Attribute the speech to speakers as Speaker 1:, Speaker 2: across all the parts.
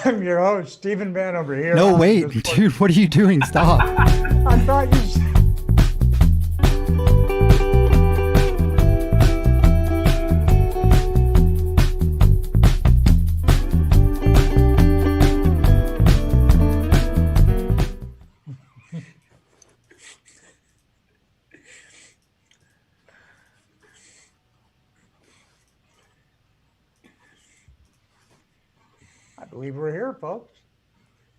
Speaker 1: I'm your host, Stephen Van over here.
Speaker 2: No, wait, dude, what are you doing? Stop.
Speaker 1: I thought you said... I believe we're here, folks.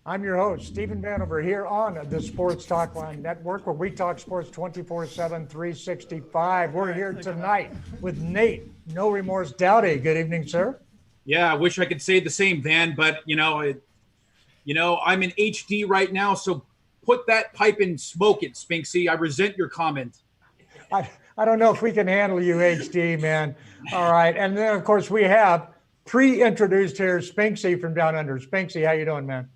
Speaker 1: I'm your host, Stephen Vanover, here on the Sports Talk Line Network, where we talk sports 24/7, 365. We're here tonight with Nate No Remorse Dowdy. Good evening, sir.
Speaker 3: Yeah, I wish I could say the same, Van, but I'm in HD right now, so put that pipe and smoke it, Spinksy. I resent your comment.
Speaker 1: I don't know if we can handle you, HD, man. All right, and then of course we have pre-introduced here Spinksy from Down Under. Spinksy, how you doing, man?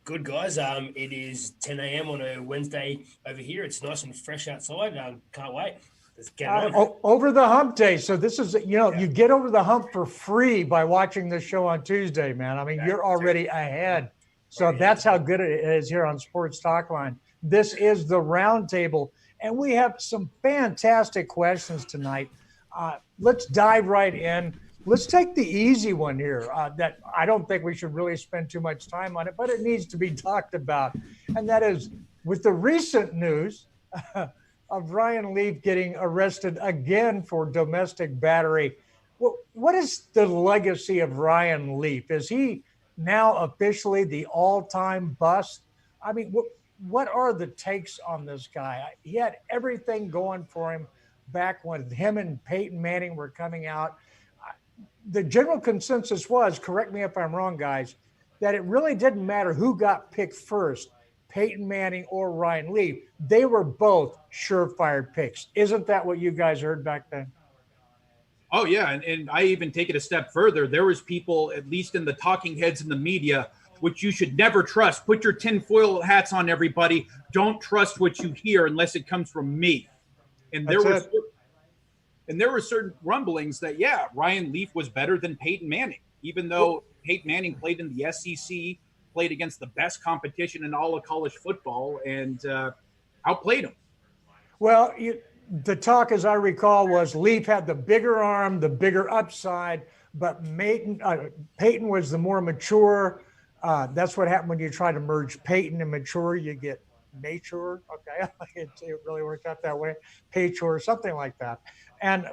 Speaker 4: Good, guys. It is 10 a.m. on a Wednesday over here. It's nice and fresh outside. Can't wait. Let's get it on.
Speaker 1: Over the hump day. So this is, you get over the hump for free by watching this show on Tuesday, man. I mean, you're already ahead. So that's how good it is here on Sports Talk Line. This is the RoundTable, and we have some fantastic questions tonight. Let's dive right in. Let's take the easy one here that I don't think we should really spend too much time on it, but it needs to be talked about. And that is with the recent news of Ryan Leaf getting arrested again for domestic battery. What is the legacy of Ryan Leaf? Is he now officially the all-time bust? I mean, what are the takes on this guy? He had everything going for him back when him and Peyton Manning were coming out. The general consensus was, correct me if I'm wrong, guys, that it really didn't matter who got picked first, Peyton Manning or Ryan Leaf. They were both surefire picks. Isn't that what you guys heard back then?
Speaker 3: Oh, yeah, and I even take it a step further. There was people, at least in the talking heads in the media, which you should never trust. Put your tinfoil hats on, everybody. Don't trust what you hear unless it comes from me. And there were certain rumblings that, Ryan Leaf was better than Peyton Manning, even though Peyton Manning played in the SEC, played against the best competition in all of college football, and outplayed him. Well,
Speaker 1: the talk, as I recall, was Leaf had the bigger arm, the bigger upside, but Peyton was the more mature. That's what happened when you try to merge Peyton and mature. You get mature. Okay, it really worked out that way. Payture, something like that.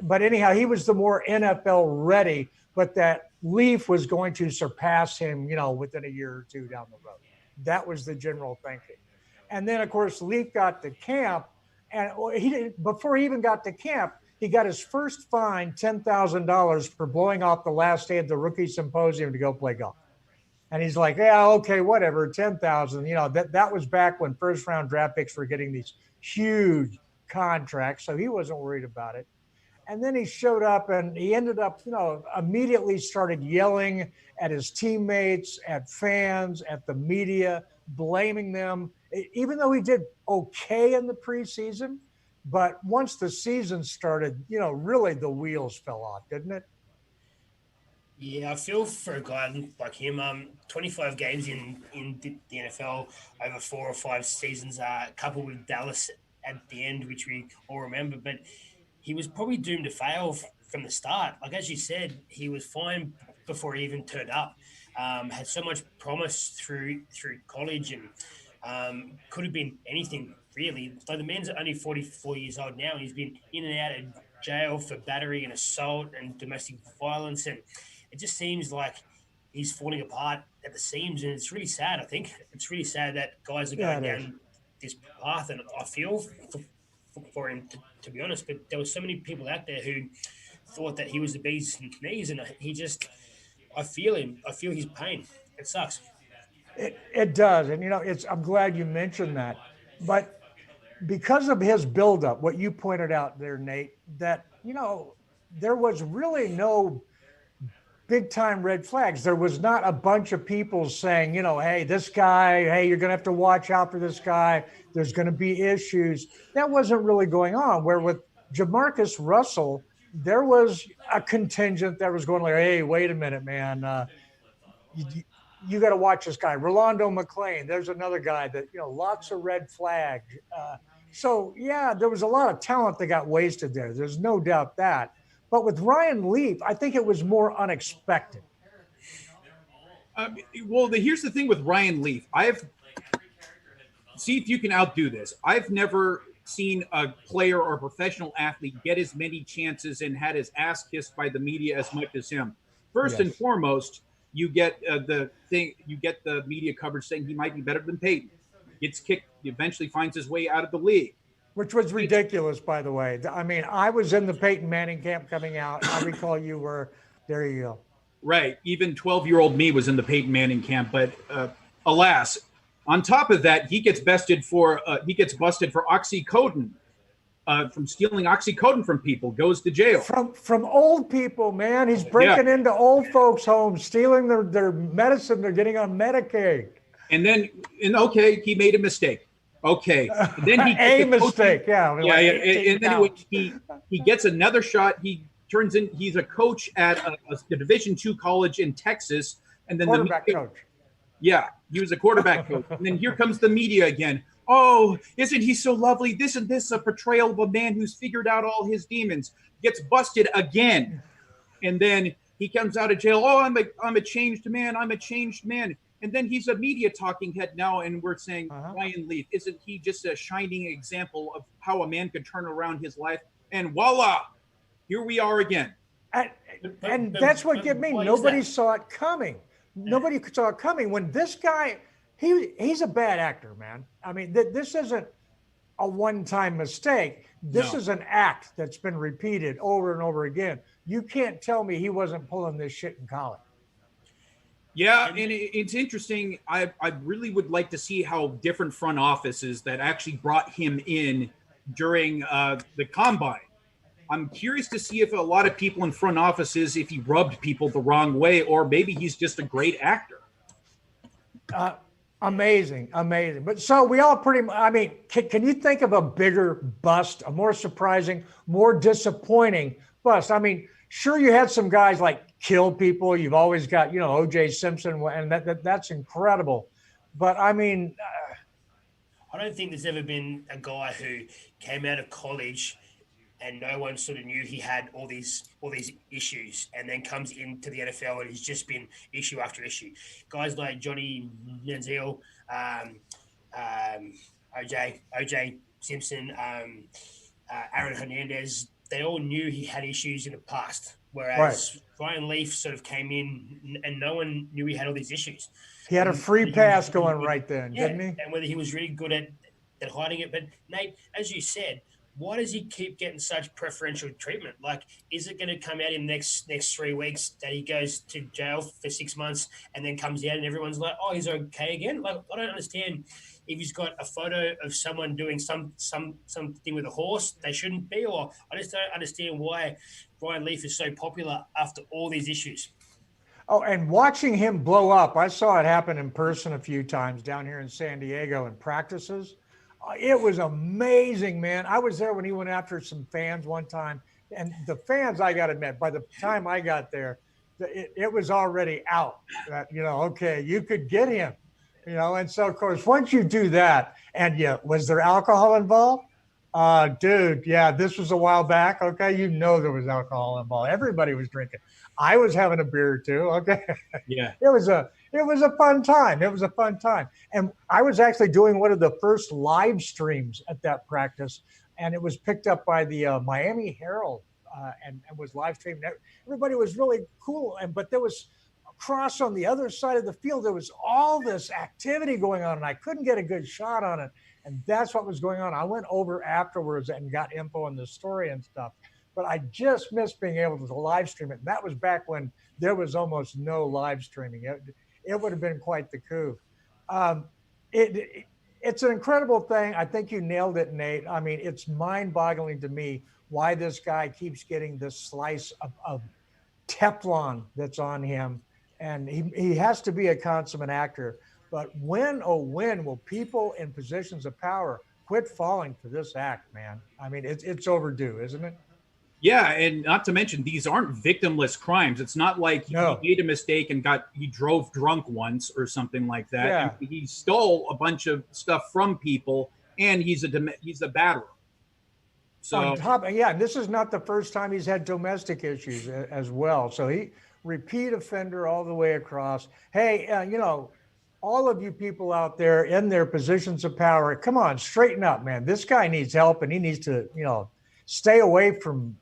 Speaker 1: But anyhow, he was the more NFL ready, but that Leaf was going to surpass him, within a year or two down the road. That was the general thinking. And then, of course, Leaf got to camp, and before he even got to camp, he got his first fine, $10,000 for blowing off the last day of the rookie symposium to go play golf. And he's like, yeah, okay, whatever, 10,000. That was back when first round draft picks were getting these huge contracts, so he wasn't worried about it. And then he showed up and he ended up, immediately started yelling at his teammates, at fans, at the media, blaming them, even though he did okay in the preseason. But once the season started, really the wheels fell off, didn't it?
Speaker 4: Yeah, I feel for a guy like him. 25 games in the NFL over 4 or 5 seasons, coupled with Dallas at the end, which we all remember. But he was probably doomed to fail from the start. Like, as you said, he was fine before he even turned up. Had so much promise through college and could have been anything, really. Like, the man's only 44 years old now, and he's been in and out of jail for battery and assault and domestic violence. And it just seems like he's falling apart at the seams, and it's really sad, I think. It's really sad that guys are going down this path, and I feel for him, to be honest, but there were so many people out there who thought that he was the bee's knees, and I feel him. I feel his pain. It sucks.
Speaker 1: It does, and I'm glad you mentioned that. But because of his buildup, what you pointed out there, Nate, that there was really no big time red flags. There was not a bunch of people saying, hey, this guy, hey, you're going to have to watch out for this guy. There's going to be issues. That wasn't really going on. Where with Jamarcus Russell, there was a contingent that was going like, hey, wait a minute, man. you got to watch this guy, Rolando McClain. There's another guy that, lots of red flags. So, yeah, there was a lot of talent that got wasted there. There's no doubt that. But with Ryan Leaf, I think it was more unexpected.
Speaker 3: Well, here's the thing with Ryan Leaf. See if you can outdo this. I've never seen a player or a professional athlete get as many chances and had his ass kissed by the media as much as him. First and foremost, you get the media coverage saying he might be better than Peyton. Gets kicked, eventually finds his way out of the league.
Speaker 1: Which was ridiculous, by the way. I mean, I was in the Peyton Manning camp coming out. I recall you were. There you go.
Speaker 3: Right. Even 12-year-old me was in the Peyton Manning camp. But alas, on top of that, he gets busted for oxycodone, from stealing oxycodone from people, goes to jail.
Speaker 1: From old people, man. He's breaking into old folks' homes, stealing their medicine. They're getting on Medicaid.
Speaker 3: And he made a mistake. Okay. And then he
Speaker 1: mistake. Yeah.
Speaker 3: And then he gets another shot. He's a coach at a Division II college in Texas. And then
Speaker 1: quarterback coach.
Speaker 3: Yeah, he was a quarterback coach. And then here comes the media again. Oh, isn't he so lovely? Isn't this a portrayal of a man who's figured out all his demons? Gets busted again. And then he comes out of jail. Oh, I'm a changed man. I'm a changed man. And then he's a media talking head now, and we're saying, Ryan Leaf, isn't he just a shining example of how a man could turn around his life? And voila, here we are again.
Speaker 1: And that's what get me. Nobody saw it coming. Nobody saw it coming. When this guy, he's a bad actor, man. I mean, this isn't a one-time mistake. This is an act that's been repeated over and over again. You can't tell me he wasn't pulling this shit in college.
Speaker 3: Yeah, and it's interesting. I really would like to see how different front offices that actually brought him in during the combine. I'm curious to see if a lot of people in front offices, if he rubbed people the wrong way, or maybe he's just a great actor.
Speaker 1: Amazing. But so we all can you think of a bigger bust, a more surprising, more disappointing bust? I mean, sure, you had some guys like kill people. You've always got, O.J. Simpson, and that's incredible. But I mean,
Speaker 4: I don't think there's ever been a guy who came out of college and no one sort of knew he had all these issues, and then comes into the NFL and he's just been issue after issue. Guys like Johnny Manziel, O.J. Simpson, Aaron Hernandez, they all knew he had issues in the past, whereas Ryan Leaf sort of came in and no one knew he had all these issues.
Speaker 1: He had a free pass going right then, didn't he?
Speaker 4: And whether he was really good at hiding it. But, Nate, as you said, why does he keep getting such preferential treatment? Like, is it going to come out in the next 3 weeks that he goes to jail for 6 months and then comes out and everyone's like, oh, he's okay again? Like, I don't understand. If he's got a photo of someone doing something with a horse, they shouldn't be. Or I just don't understand why Ryan Leaf is so popular after all these issues.
Speaker 1: Oh, and watching him blow up, I saw it happen in person a few times down here in San Diego in practices. It was amazing, man. I was there when he went after some fans one time. And the fans, I got to admit, by the time I got there, it was already out that, okay, you could get him. And so, of course, once you do that, and was there alcohol involved? Dude, yeah, this was a while back. Okay, there was alcohol involved. Everybody was drinking. I was having a beer or two. Okay,
Speaker 3: yeah,
Speaker 1: it was a fun time. It was a fun time, and I was actually doing one of the first live streams at that practice, and it was picked up by the Miami Herald, and was live streamed. Everybody was really cool, but there was. Across on the other side of the field, there was all this activity going on, and I couldn't get a good shot on it. And that's what was going on. I went over afterwards and got info on the story and stuff. But I just missed being able to live stream it. And that was back when there was almost no live streaming. It would have been quite the coup. It's an incredible thing. I think you nailed it, Nate. I mean, it's mind-boggling to me why this guy keeps getting this slice of Teflon that's on him. And he has to be a consummate actor. But when will people in positions of power quit falling for this act, man? I mean, it's overdue, isn't it?
Speaker 3: Yeah, and not to mention these aren't victimless crimes. It's not like he made a mistake and he drove drunk once or something like that.
Speaker 1: Yeah.
Speaker 3: And he stole a bunch of stuff from people, and he's a batterer. So
Speaker 1: On top, and this is not the first time he's had domestic issues as well. So he repeat offender all the way across. Hey, all of you people out there in their positions of power, come on, straighten up, man. This guy needs help, and he needs to, stay away from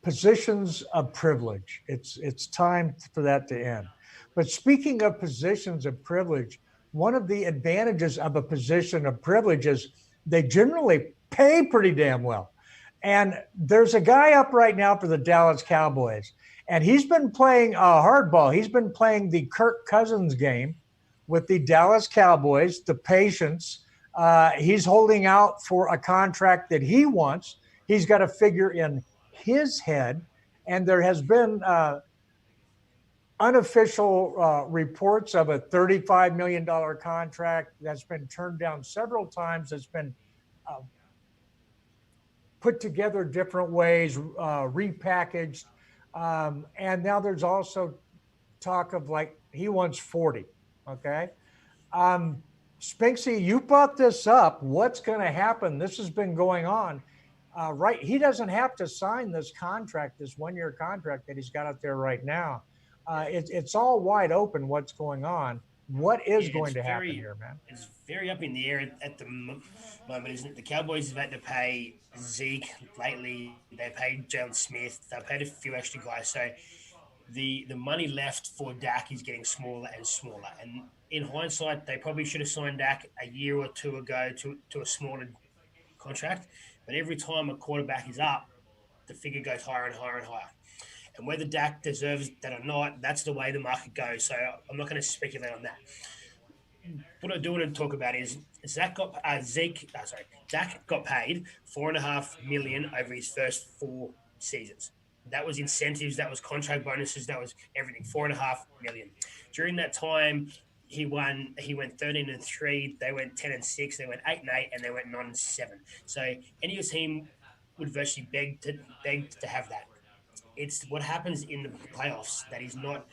Speaker 1: positions of privilege. It's time for that to end. But speaking of positions of privilege, one of the advantages of a position of privilege is they generally pay pretty damn well. And there's a guy up right now for the Dallas Cowboys, and he's been playing hardball. He's been playing the Kirk Cousins game with the Dallas Cowboys, the patience. He's holding out for a contract that he wants. He's got to figure in his head, and there has been unofficial reports of a $35 million contract that's been turned down several times. It's been put together different ways, repackaged. And now there's also talk of he wants 40. Okay. Spinksy, you brought this up. What's going to happen? This has been going on. Right. He doesn't have to sign this contract, this 1-year contract that he's got out there right now. It's all wide open what's going on. What is going to happen here, man?
Speaker 4: It's very up in the air at the moment, isn't it? The Cowboys have had to pay Zeke lately. They paid Jalen Smith. They paid a few extra guys. So the money left for Dak is getting smaller and smaller. And in hindsight, they probably should have signed Dak a year or two ago to a smaller contract. But every time a quarterback is up, the figure goes higher and higher and higher. And whether Dak deserves that or not, that's the way the market goes. So I'm not going to speculate on that. What I do want to talk about is Dak got paid $4.5 million over his first 4 seasons. That was incentives, that was contract bonuses, that was everything. $4.5 million. During that time, he went 13-3. They went 10-6. They went 8-8, and they went 9-7. So any team would virtually beg to have that. It's what happens in the playoffs that he's not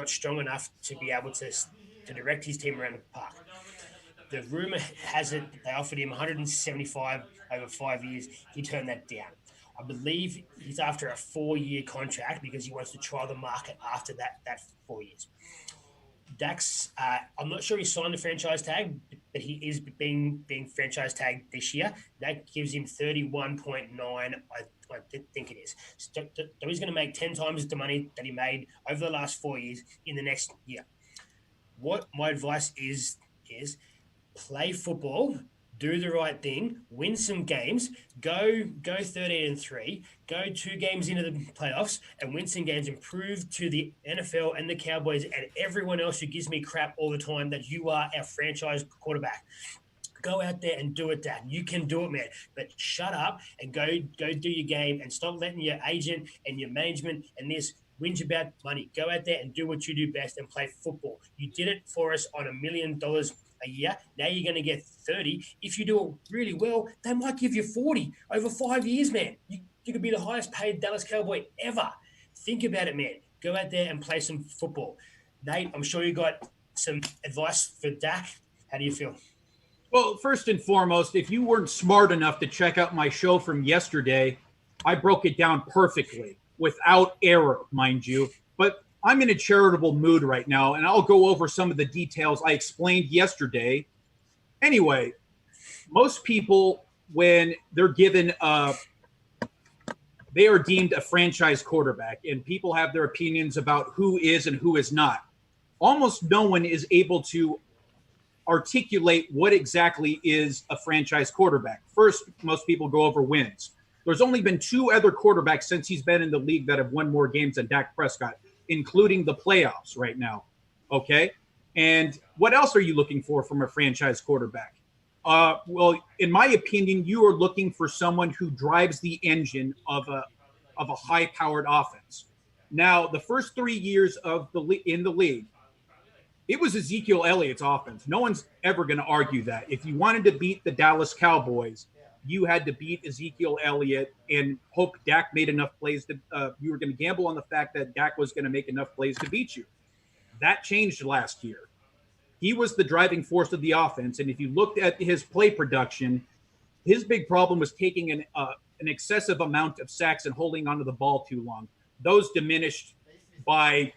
Speaker 4: strong enough to be able to direct his team around the park. The rumor has it they offered him $175 over 5 years. He turned that down. I believe he's after a 4-year contract because he wants to try the market after that 4 years. Dak's, I'm not sure he signed the franchise tag, but he is being franchise tagged this year. That gives him 31.9, I think it is. So he's going to make 10 times the money that he made over the last 4 years in the next year. What my advice is play football, do the right thing, win some games, go 13-3, go 2 games into the playoffs and win some games and prove to the NFL and the Cowboys and everyone else who gives me crap all the time that you are our franchise quarterback. Go out there and do it, Dad. You can do it, man. But shut up and go do your game and stop letting your agent and your management and this whinge about money. Go out there and do what you do best and play football. You did it for us on $1 million a year. Now you're going to get 30. If you do it really well, they might give you 40 over 5 years, man. You could be the highest paid Dallas Cowboy ever. Think about it, man. Go out there and play some football. Nate, I'm sure you got some advice for Dak. How do you feel?
Speaker 3: Well, first and foremost, if you weren't smart enough to check out my show from yesterday, I broke it down perfectly, without error, mind you. But I'm in a charitable mood right now, and I'll go over some of the details I explained yesterday. Anyway, most people, when they're given they are deemed a franchise quarterback, and people have their opinions about who is and who is not. Almost no one is able to articulate what exactly is a franchise quarterback. First, most people go over wins. There's only been 2 other quarterbacks since he's been in the league that have won more games than Dak Prescott, including the playoffs right now. Okay? And what else are you looking for from a franchise quarterback? Well, in my opinion, you are looking for someone who drives the engine of a high-powered offense. Now, the first 3 years in the league, it was Ezekiel Elliott's offense. No one's ever going to argue that. If you wanted to beat the Dallas Cowboys, you had to beat Ezekiel Elliott and hope Dak made enough plays that you were going to gamble on the fact that Dak was going to make enough plays to beat you. That changed last year. He was the driving force of the offense. And if you looked at his play production, his big problem was taking an excessive amount of sacks and holding onto the ball too long. Those diminished by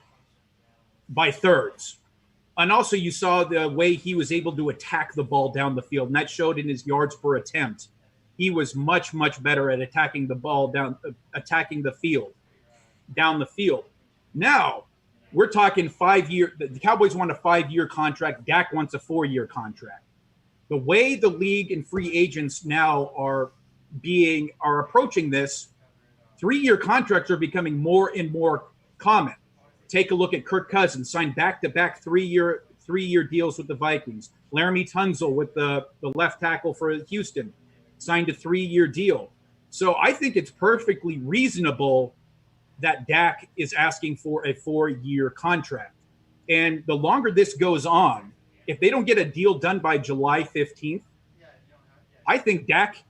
Speaker 3: thirds. And also you saw the way he was able to attack the ball down the field, and that showed in his yards per attempt. He was much, much better at attacking the ball attacking the field, down the field. Now, we're talking 5 year. The Cowboys want a 5-year contract. Dak wants a 4-year contract. The way the league and free agents now are approaching this, 3-year contracts are becoming more and more common. Take a look at Kirk Cousins, signed back-to-back 3-year deals with the Vikings. Laramie Tunzel with the left tackle for Houston signed a 3-year deal. So I think it's perfectly reasonable that Dak is asking for a 4-year contract. And the longer this goes on, if they don't get a deal done by July 15th, I think Dak,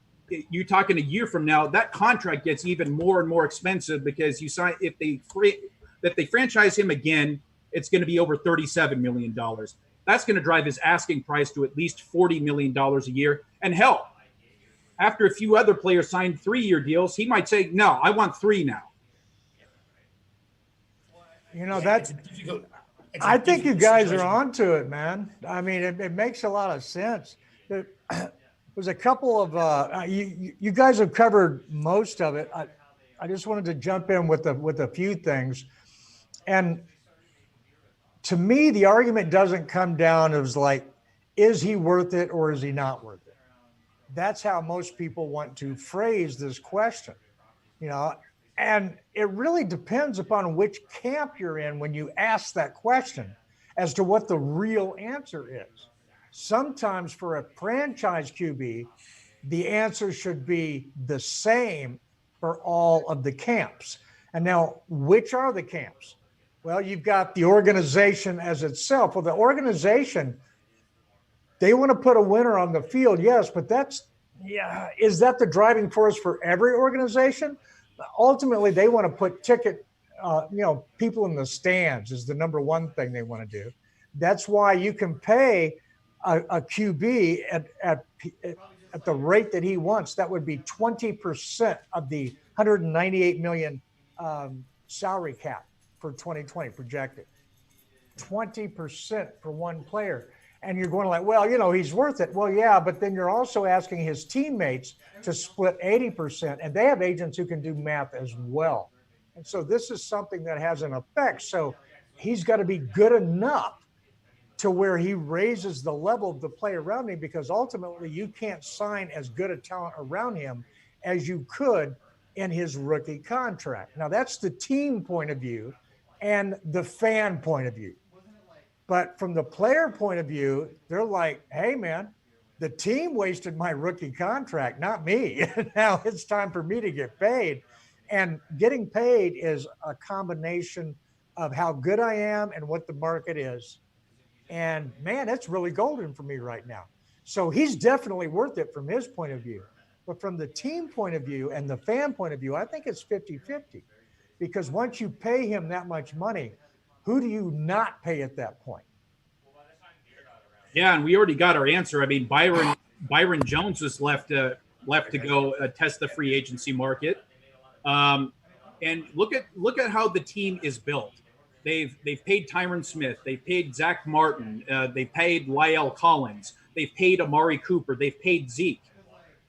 Speaker 3: you're talking a year from now, that contract gets even more and more expensive because if they franchise him again, it's going to be over $37 million. That's going to drive his asking price to at least $40 million a year. And hell, after a few other players signed 3-year deals, he might say, no, I want 3 now.
Speaker 1: You know, I think you guys are onto it, man. I mean, it makes a lot of sense. There's a couple of you guys have covered most of it. I just wanted to jump in with a few things. And to me, the argument doesn't come down as like, is he worth it or is he not worth it? That's how most people want to phrase this question, you know, and it really depends upon which camp you're in when you ask that question as to what the real answer is. Sometimes for a franchise QB, the answer should be the same for all of the camps. And now, which are the camps? Well, you've got the organization as itself. Well, the organization, they want to put a winner on the field, yes, but is that the driving force for every organization? Ultimately, they want to put people in the stands is the number one thing they want to do. That's why you can pay a QB at the rate that he wants. That would be 20% of the 198 million salary cap for 2020 projected. 20% for one player. And you're going like, well, you know, he's worth it. Well, yeah, but then you're also asking his teammates to split 80%, and they have agents who can do math as well. And so this is something that has an effect. So he's got to be good enough to where he raises the level of the play around him, because ultimately you can't sign as good a talent around him as you could in his rookie contract. Now, that's the team point of view and the fan point of view. But from the player point of view, they're like, hey, man, the team wasted my rookie contract, not me. Now it's time for me to get paid. And getting paid is a combination of how good I am and what the market is. And, man, it's really golden for me right now. So he's definitely worth it from his point of view. But from the team point of view and the fan point of view, I think it's 50-50. Because once you pay him that much money, who do you not pay at that point?
Speaker 3: Yeah, and we already got our answer. I mean, Byron Jones was left to go test the free agency market. And look at how the team is built. They've paid Tyron Smith. They've paid Zach Martin. They paid Lyle Collins. They've paid Amari Cooper. They've paid Zeke.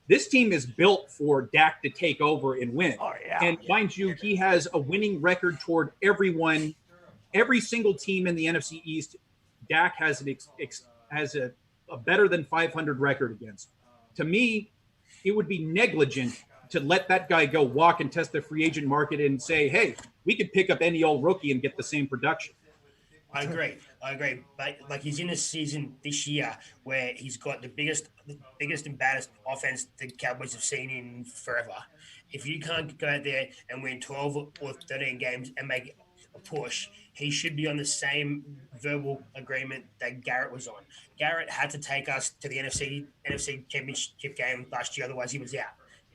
Speaker 3: This team is built for Dak to take over and win.
Speaker 1: Oh, yeah.
Speaker 3: And mind you, he has a winning record toward everyone. Every single team in the NFC East, Dak has a better than 500 record against. To me, it would be negligent to let that guy go walk and test the free agent market and say, hey, we could pick up any old rookie and get the same production.
Speaker 4: I agree. But like, he's in a season this year where he's got the biggest and baddest offense the Cowboys have seen in forever. If you can't go out there and win 12 or 13 games and make a push, he should be on the same verbal agreement that Garrett was on. Garrett had to take us to the NFC Championship game last year, otherwise he was out.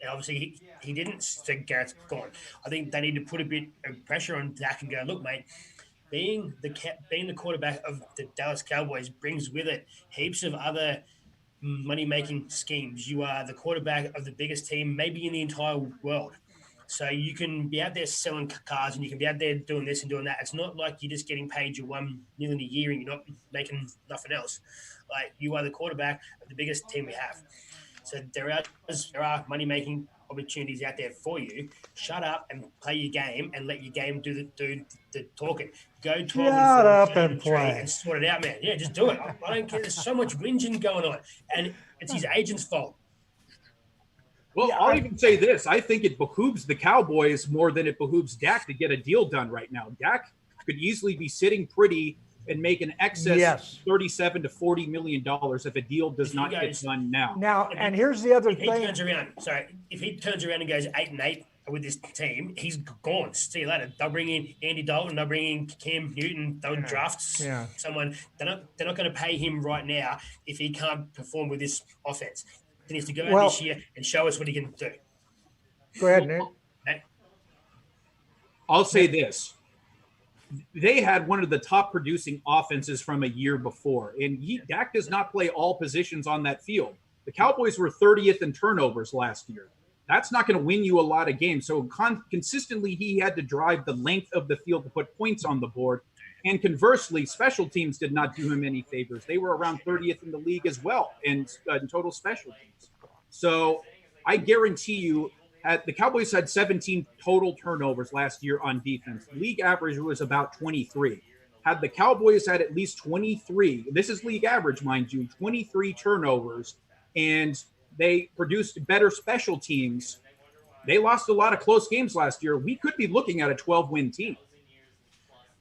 Speaker 4: And obviously he didn't, so Garrett's gone. I think they need to put a bit of pressure on Dak and go, look, mate, being the quarterback of the Dallas Cowboys brings with it heaps of other money-making schemes. You are the quarterback of the biggest team, maybe in the entire world. So you can be out there selling cars and you can be out there doing this and doing that. It's not like you're just getting paid your $1 million a year and you're not making nothing else. Like, you are the quarterback of the biggest team we have. So there are money-making opportunities out there for you. Shut up and play your game and let your game do the talking. Go 12
Speaker 1: Shut up and play
Speaker 4: and sort it out, man. Yeah, just do it. I don't care. There's so much whinging going on, and it's his agent's fault.
Speaker 3: Well,
Speaker 1: Yeah,
Speaker 3: I'll even say this. I think it behooves the Cowboys more than it behooves Dak to get a deal done right now. Dak could easily be sitting pretty and make an excess $37 to $40 million if a deal does not get done now.
Speaker 1: Now, and here's the other thing.
Speaker 4: If he turns around and goes 8-8 with this team, he's gone. See you later. They'll bring in Andy Dalton. They'll bring in Cam Newton. They'll draft someone. They're not going to pay him right now if he can't perform with this offense. He needs to go out this year and show us what he can do.
Speaker 1: Go ahead, Nick.
Speaker 4: Okay?
Speaker 3: I'll say this. They had one of the top producing offenses from a year before, and Dak does not play all positions on that field. The Cowboys were 30th in turnovers last year. That's not going to win you a lot of games. So consistently, he had to drive the length of the field to put points on the board. And conversely, special teams did not do him any favors. They were around 30th in the league as well in total special teams. So I guarantee you, the Cowboys had 17 total turnovers last year on defense. League average was about 23. Had the Cowboys had at least 23, this is league average, mind you, 23 turnovers, and they produced better special teams, they lost a lot of close games last year. We could be looking at a 12-win team.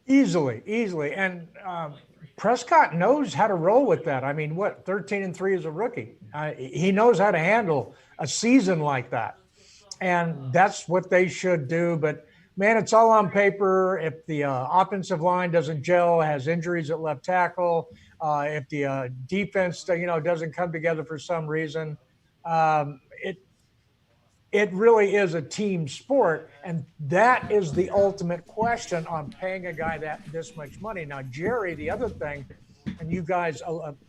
Speaker 1: Easily. And Prescott knows how to roll with that. I mean, 13-3 as a rookie. He knows how to handle a season like that. And that's what they should do. But, man, it's all on paper. If the offensive line doesn't gel, has injuries at left tackle, if the defense, doesn't come together for some reason, it really is a team sport. And that is the ultimate question on paying a guy this much money. Now, Jerry, the other thing, and you guys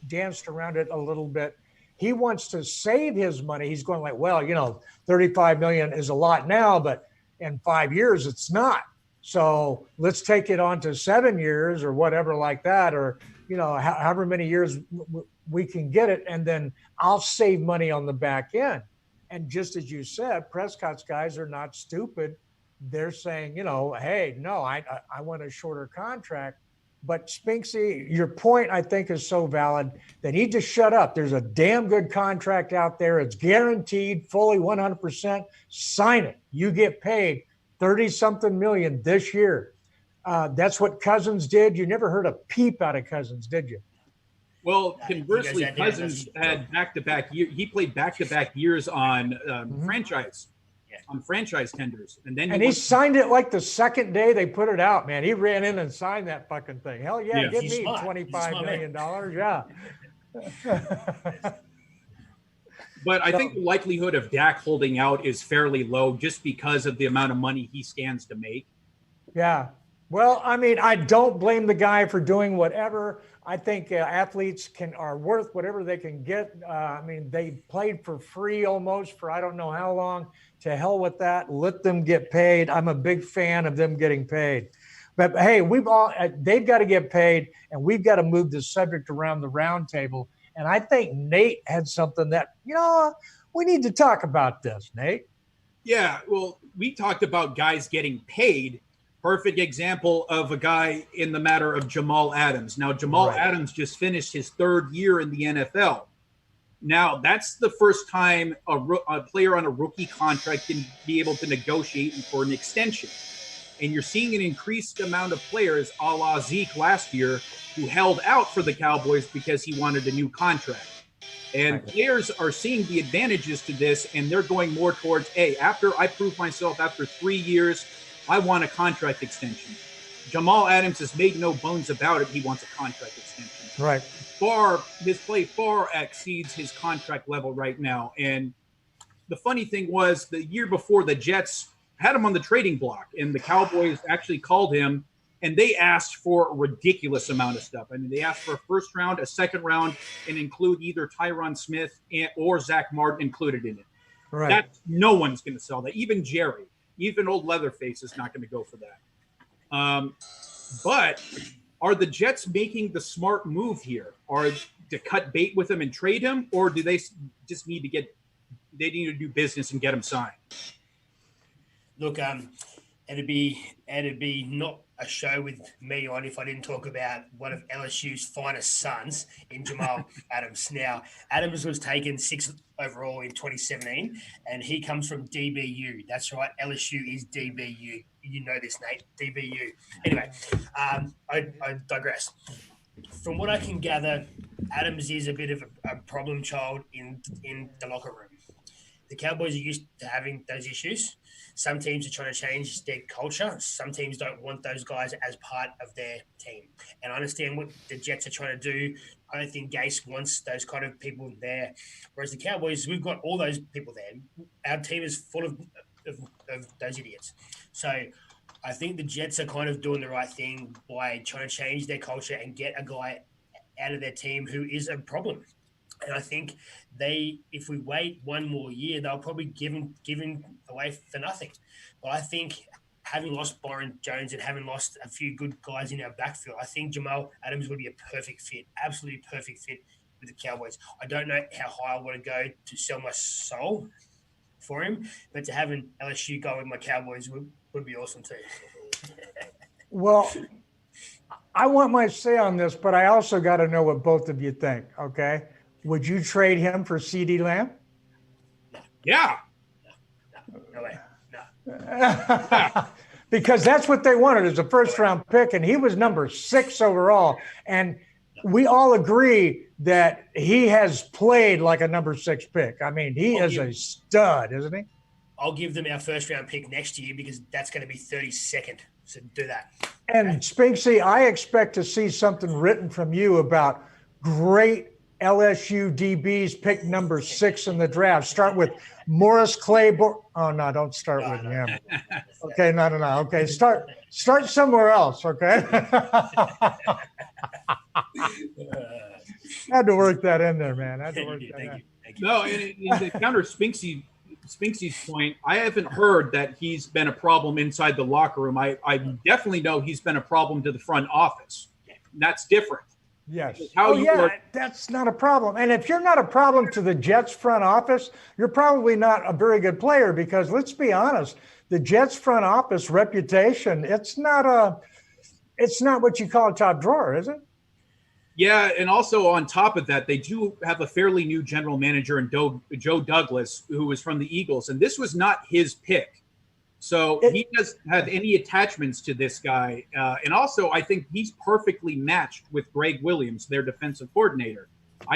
Speaker 1: danced around it a little bit, he wants to save his money. He's going like, well, $35 million is a lot now, but in 5 years, it's not. So let's take it on to 7 years or whatever like that, or, however many years we can get it. And then I'll save money on the back end. And just as you said, Prescott's guys are not stupid. They're saying, hey, no, I want a shorter contract. But Spinksy, your point, I think, is so valid. They need to shut up. There's a damn good contract out there. It's guaranteed, fully 100%. Sign it. You get paid 30-something million this year. That's what Cousins did. You never heard a peep out of Cousins, did you?
Speaker 3: Well, conversely, Cousins had back-to-back years. He played back-to-back years on franchise tenders, and he
Speaker 1: signed it like the second day they put it out. Man, he ran in and signed that fucking thing. Hell yeah, give me $25 million. Yeah.
Speaker 3: But I think the likelihood of Dak holding out is fairly low, just because of the amount of money he stands to make.
Speaker 1: Yeah. Well, I mean, I don't blame the guy for doing whatever. I think athletes are worth whatever they can get. I mean, they played for free almost for I don't know how long. To hell with that. Let them get paid. I'm a big fan of them getting paid. But hey, they've got to get paid, and we've got to move the subject around the round table. And I think Nate had something that, we need to talk about this, Nate.
Speaker 3: Yeah, well, we talked about guys getting paid. Perfect example of a guy in the matter of Jamal Adams. Now, Jamal Adams just finished his third year in the NFL. Now, that's the first time a player on a rookie contract can be able to negotiate for an extension. And you're seeing an increased amount of players, a la Zeke last year, who held out for the Cowboys because he wanted a new contract. And players are seeing the advantages to this, and they're going more towards, hey, after I prove myself after 3 years, I want a contract extension. Jamal Adams has made no bones about it. He wants a contract extension.
Speaker 1: Right.
Speaker 3: His play far exceeds his contract level right now. And the funny thing was, the year before, the Jets had him on the trading block, and the Cowboys actually called him, and they asked for a ridiculous amount of stuff. I mean, they asked for a first round, a second round, and include either Tyron Smith or Zach Martin included in it.
Speaker 1: Right.
Speaker 3: No one's going to sell that. Even Jerry, even old Leatherface is not going to go for that. But are the Jets making the smart move here? Or to cut bait with him and trade him? Or do they just need to do business and get him signed?
Speaker 4: Look, it'd be not a show with me on if I didn't talk about one of LSU's finest sons in Jamal Adams. Now, Adams was taken 6th overall in 2017, and he comes from DBU. That's right, LSU is DBU. You know this, Nate, DBU. Anyway, I digress. From what I can gather, Adams is a bit of a problem child in the locker room. The Cowboys are used to having those issues. Some teams are trying to change their culture. Some teams don't want those guys as part of their team. And I understand what the Jets are trying to do. I don't think Gase wants those kind of people there. Whereas the Cowboys, we've got all those people there. Our team is full of those idiots. So I think the Jets are kind of doing the right thing by trying to change their culture and get a guy out of their team who is a problem. And I think if we wait one more year, they'll probably give him away for nothing. But I think having lost Byron Jones and having lost a few good guys in our backfield, I think Jamal Adams would be a perfect fit, absolutely perfect fit with the Cowboys. I don't know how high I want to go to sell my soul for him, but to have an LSU go with my Cowboys would be awesome too.
Speaker 1: Well, I want my say on this, but I also got to know what both of you think, okay? Would you trade him for CeeDee Lamb?
Speaker 3: Yeah.
Speaker 4: No way. No.
Speaker 1: Because that's what they wanted as a first-round pick, and he was number 6 overall. And we all agree that he has played like a number 6 pick. I mean, he is a stud, isn't he?
Speaker 4: I'll give them our first-round pick next year because that's going to be 32nd. So do that.
Speaker 1: And Spinksy, I expect to see something written from you about great LSU DBs pick number 6 in the draft. Start with Morris Claiborne. Oh no, don't start with him. Okay, no. Okay, start somewhere else. Okay. Had to work that in there, man. Had to work that in.
Speaker 4: Thank you.
Speaker 3: No, and to counter Spinksy's point, I haven't heard that he's been a problem inside the locker room. I definitely know he's been a problem to the front office. That's different.
Speaker 1: Yes. That's not a problem. And if you're not a problem to the Jets front office, you're probably not a very good player because let's be honest, the Jets front office reputation, it's not what you call a top drawer, is it?
Speaker 3: Yeah, and also on top of that, they do have a fairly new general manager in Joe Douglas, who was from the Eagles, and this was not his pick. So he doesn't have any attachments to this guy. And also, I think he's perfectly matched with Greg Williams, their defensive coordinator.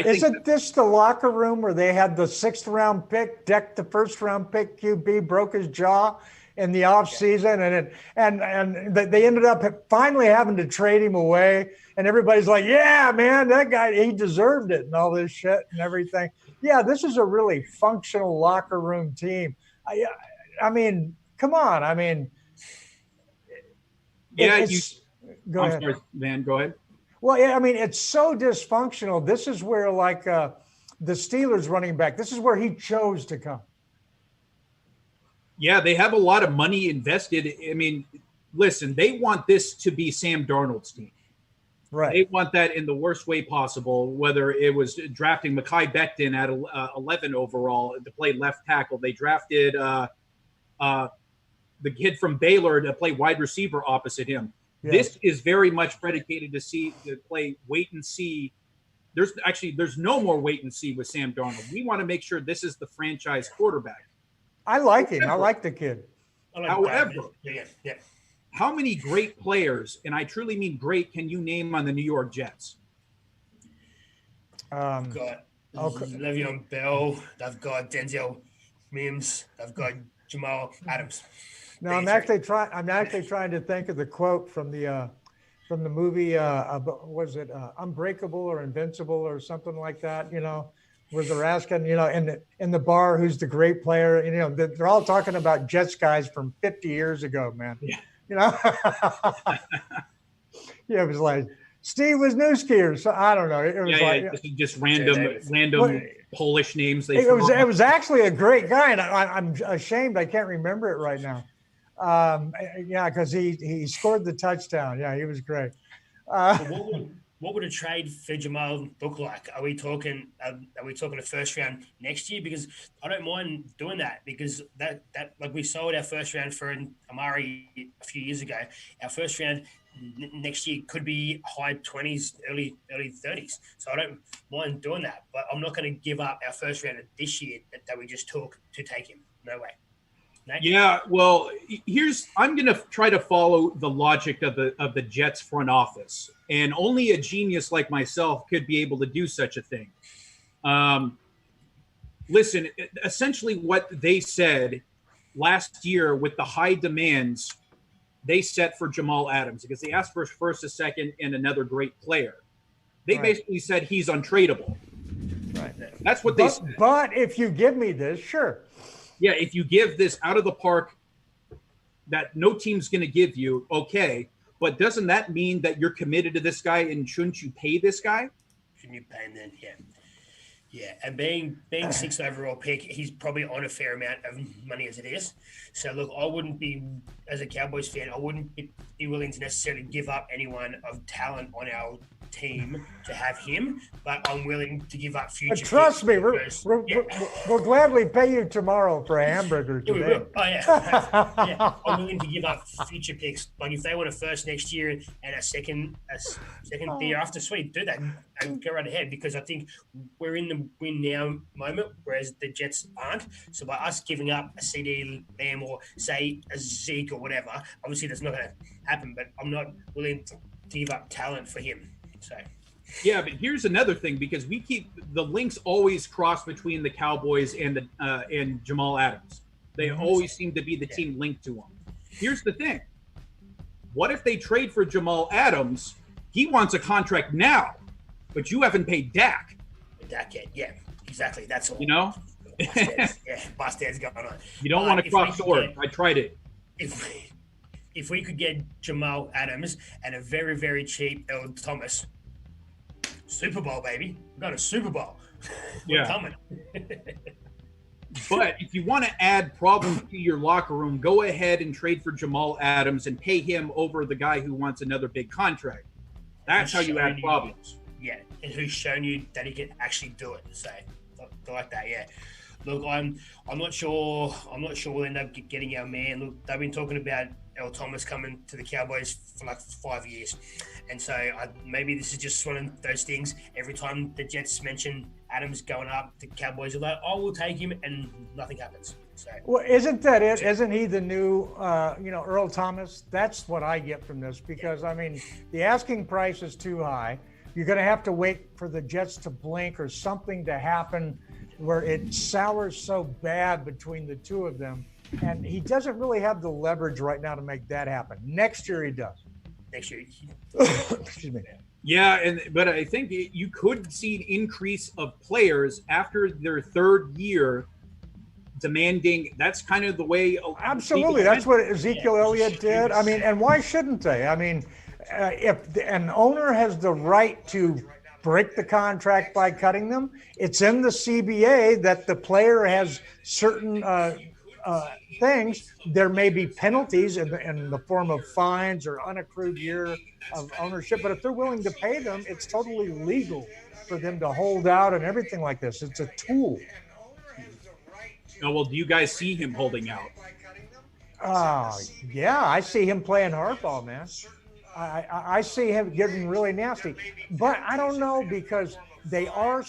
Speaker 1: Isn't this the locker room where they had the 6th-round pick, decked the first-round pick QB, broke his jaw in the offseason, and they ended up finally having to trade him away, and everybody's like, yeah, man, that guy, he deserved it and all this shit and everything. Yeah, this is a really functional locker room team. I mean, come on. I mean,
Speaker 3: yeah,
Speaker 1: go ahead.
Speaker 3: Sorry, man, go ahead.
Speaker 1: Well, yeah, I mean, it's so dysfunctional. This is where, like, the Steelers running back, this is where he chose to come.
Speaker 3: Yeah, they have a lot of money invested. I mean, listen, they want this to be Sam Darnold's team.
Speaker 1: Right.
Speaker 3: They want that in the worst way possible, whether it was drafting Mekhi Becton at 11 overall to play left tackle. They drafted the kid from Baylor to play wide receiver opposite him. Yes. This is very much predicated to play wait and see. There's no more wait and see with Sam Darnold. We want to make sure this is the franchise quarterback.
Speaker 1: I like him. I like the kid.
Speaker 3: However,
Speaker 4: yeah.
Speaker 3: How many great players, and I truly mean great, can you name on the New York Jets?
Speaker 4: Got Le'Veon Bell. They've got Denzel Mims. They've got Jamal Adams.
Speaker 1: No, I'm actually trying to think of the quote from the movie. Was it Unbreakable or Invincible or something like that? Where they're asking, in the bar, who's the great player? They're all talking about Jets guys from 50 years ago, man.
Speaker 3: Yeah.
Speaker 1: Yeah, it was like Steve Wisniewski or so. I don't know. It was
Speaker 3: just random Polish names.
Speaker 1: It was actually a great guy, and I'm ashamed I can't remember it right now. Because he scored the touchdown. Yeah, he was great.
Speaker 4: What would a trade for Jamal look like? Are we talking a first round next year? Because I don't mind doing that, because that like we sold our first round for Amari a few years ago. Our first round next year could be high 20s, early 30s. So I don't mind doing that, but I'm not going to give up our first round this year that we just took to take him. No way. Nate?
Speaker 3: Yeah, well, I'm going to try to follow the logic of the Jets front office, and only a genius like myself could be able to do such a thing. Listen, essentially what they said last year with the high demands they set for Jamal Adams, because they asked for first, a second, and another great player. They basically said he's untradeable.
Speaker 1: Right.
Speaker 3: That's what they said.
Speaker 1: But if you give me this, sure.
Speaker 3: Yeah, if you give this out of the park that no team's going to give you, okay. But doesn't that mean that you're committed to this guy, and shouldn't you pay this guy?
Speaker 4: Shouldn't you pay him then? Yeah. Yeah, and being 6th overall pick, he's probably on a fair amount of money as it is. So, look, I wouldn't be, as a Cowboys fan, I wouldn't be willing to necessarily give up anyone of talent on our team to have him, but I'm willing to give up future.
Speaker 1: But trust me, we'll gladly pay you tomorror for a hamburger today.
Speaker 4: Yeah, we will. Oh, yeah. Yeah. I'm willing to give up future picks. Like if they want a first next year and a second the year after, sweet, do that and go right ahead, because I think we're in the win now moment, whereas the Jets aren't. So by us giving up a CD Lamb or say a Zeke or whatever, obviously that's not going to happen, but I'm not willing to give up talent for him. So,
Speaker 3: yeah, but here's another thing, because we keep the links always cross between the Cowboys and and Jamal Adams. They always seem to be the team linked to him. Here's the thing: what if they trade for Jamal Adams? He wants a contract now, but you haven't paid Dak.
Speaker 4: Dak yet? Yeah, exactly. That's all. Bust heads going on.
Speaker 3: You don't want to cross swords. I tried it.
Speaker 4: If we could get Jamal Adams and a very, very cheap Earl Thomas, Super Bowl, baby. We've got a Super Bowl. We're coming.
Speaker 3: But if you want to add problems to your locker room, go ahead and trade for Jamal Adams and pay him over the guy who wants another big contract. That's how you add problems.
Speaker 4: Yeah, and who's shown you that he can actually do it. So, like that, yeah. Look, I'm not sure. We'll end up getting our man. Look, they've been talking about Earl Thomas coming to the Cowboys for like 5 years, and so maybe this is just one of those things. Every time the Jets mention Adams going up, the Cowboys are like, "Oh, we'll take him," and nothing happens. So,
Speaker 1: well, isn't that it? Isn't he the new, Earl Thomas? That's what I get from this, because I mean, the asking price is too high. You're going to have to wait for the Jets to blink or something to happen where it sours so bad between the two of them. And he doesn't really have the leverage right now to make that happen. Next year he does.
Speaker 4: Next year.
Speaker 1: Excuse me.
Speaker 3: Yeah, but I think you could see an increase of players after their third year demanding. That's kind of the way.
Speaker 1: Absolutely. That's what Ezekiel Elliott did. I mean, and why shouldn't they? I mean, if an owner has the right to break the contract by cutting them, it's in the CBA that the player has certain things. There may be penalties in the form of fines or unaccrued year of ownership, but if they're willing to pay them, it's totally legal for them to hold out and everything like this. It's a tool.
Speaker 3: Oh, well, do you guys see him holding out?
Speaker 1: Yeah, I see him playing hardball, man. I see him getting really nasty, but I don't know, because they are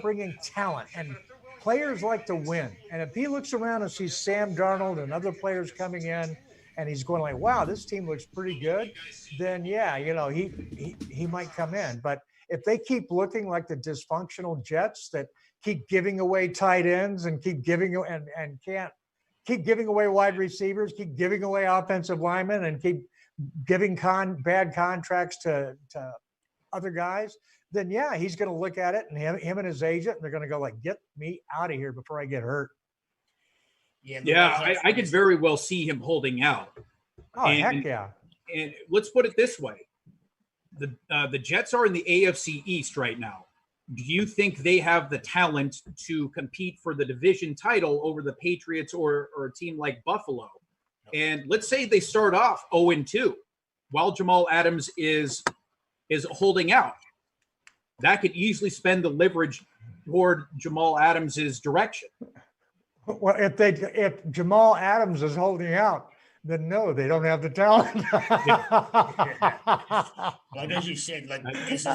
Speaker 1: bringing talent, and players like to win. And if he looks around and sees Sam Darnold and other players coming in, and he's going like, wow, this team looks pretty good, then yeah, he might come in. But if they keep looking like the dysfunctional Jets that keep giving away tight ends and keep giving and can't keep giving away wide receivers, keep giving away offensive linemen, and keep giving bad contracts to other guys, then yeah, he's going to look at it, and him and his agent, and they're going to go like, get me out of here before I get hurt.
Speaker 3: Yeah, I could very well see him holding out.
Speaker 1: Oh, heck yeah.
Speaker 3: And let's put it this way. The Jets are in the AFC East right now. Do you think they have the talent to compete for the division title over the Patriots or a team like Buffalo? And let's say they start off 0-2 while Jamal Adams is holding out. That could easily spend the leverage toward Jamal Adams's direction.
Speaker 1: Well, if Jamal Adams is holding out, then no, they don't have the talent.
Speaker 4: Like as you said, like this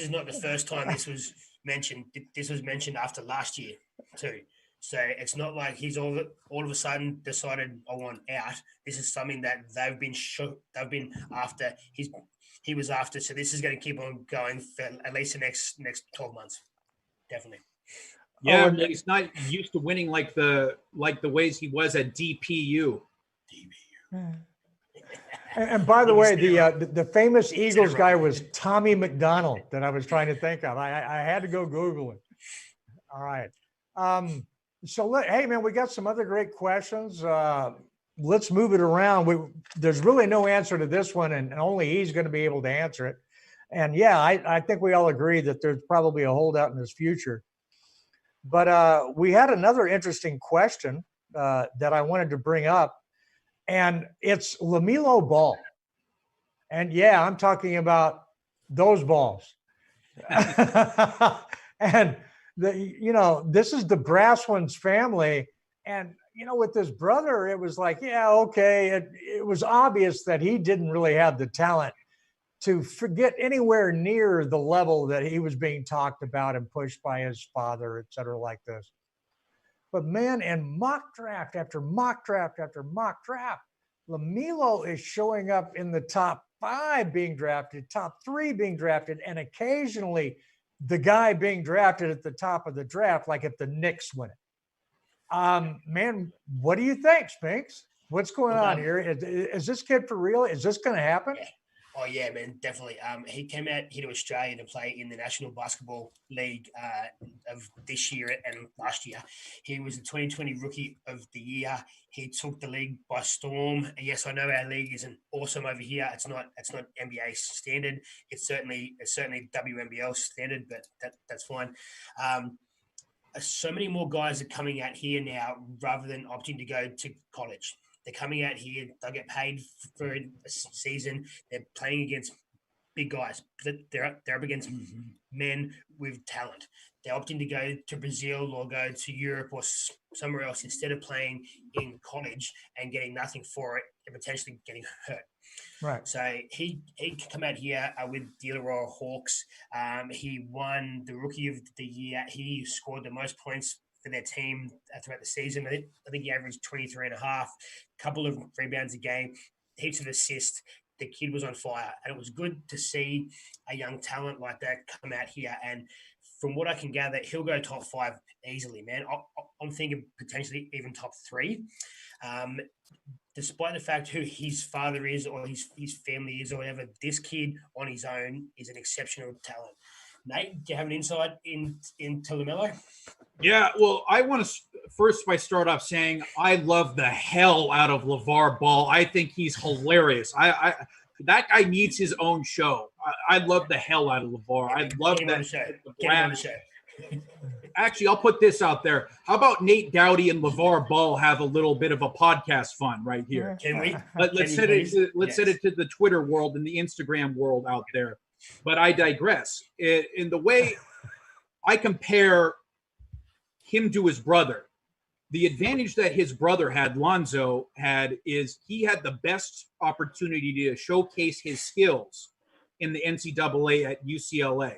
Speaker 4: is not the first time this was mentioned. This was mentioned after last year too. So it's not like he's all of a sudden decided I want out. This is something that they've been after. He was after. So this is going to keep on going for at least the next 12 months. Definitely.
Speaker 3: Yeah, he's not used to winning like the ways he was at DPU.
Speaker 1: And by the way, the famous Eagles guy was Tommy McDonald that I was trying to think of. I had to go Google it. All right. Hey man, we got some other great questions. Let's move it around. There's really no answer to this one, and only he's going to be able to answer it. And yeah, I think we all agree that there's probably a holdout in his future. But we had another interesting question that I wanted to bring up. And it's LaMelo Ball. And yeah, I'm talking about those balls. And this is the Brass Ones family. And, with his brother, it was like, yeah, okay. It was obvious that he didn't really have the talent to get anywhere near the level that he was being talked about and pushed by his father, et cetera, like this. But man, in mock draft after mock draft after mock draft, LaMelo is showing up in the top 5 being drafted, top 3 being drafted, and occasionally the guy being drafted at the top of the draft, like if the Knicks win it. Man, what do you think, Spinks? What's going on here? Is this kid for real? Is this going to happen?
Speaker 4: Yeah. Oh yeah, man, definitely. He came out here to Australia to play in the National Basketball League of this year and last year. He was the 2020 Rookie of the Year. He took the league by storm. Yes, I know our league isn't awesome over here. It's not NBA standard. It's certainly WNBL standard, but that's fine. So many more guys are coming out here now rather than opting to go to college. They're coming out here. They'll get paid for a season. They're playing against big guys. They're up against men with talent. They're opting to go to Brazil or go to Europe or somewhere else instead of playing in college and getting nothing for it and potentially getting hurt.
Speaker 1: Right.
Speaker 4: So he can come out here with the Illawarra Hawks. He won the Rookie of the Year. He scored the most points for their team throughout the season. I think he averaged 23.5, a couple of rebounds a game, heaps of assists. The kid was on fire, and it was good to see a young talent like that come out here. And from what I can gather, he'll go top 5 easily, man. I'm thinking potentially even top 3. Despite the fact who his father is or his family is or whatever, this kid on his own is an exceptional talent. Nate, do you have an insight into LaMelo?
Speaker 3: Yeah, well, I want to first by start off saying I love the hell out of LeVar Ball. I think he's hilarious. I that guy needs his own show. I love the hell out of LeVar. I love that. Actually, I'll put this out there. How about Nate Dowdy and LeVar Ball have a little bit of a podcast fun right here?
Speaker 4: Can we?
Speaker 3: Let's set it to the Twitter world and the Instagram world out there. But I digress. In the way I compare him to his brother, the advantage that his brother had, Lonzo, had is he had the best opportunity to showcase his skills in the NCAA at UCLA.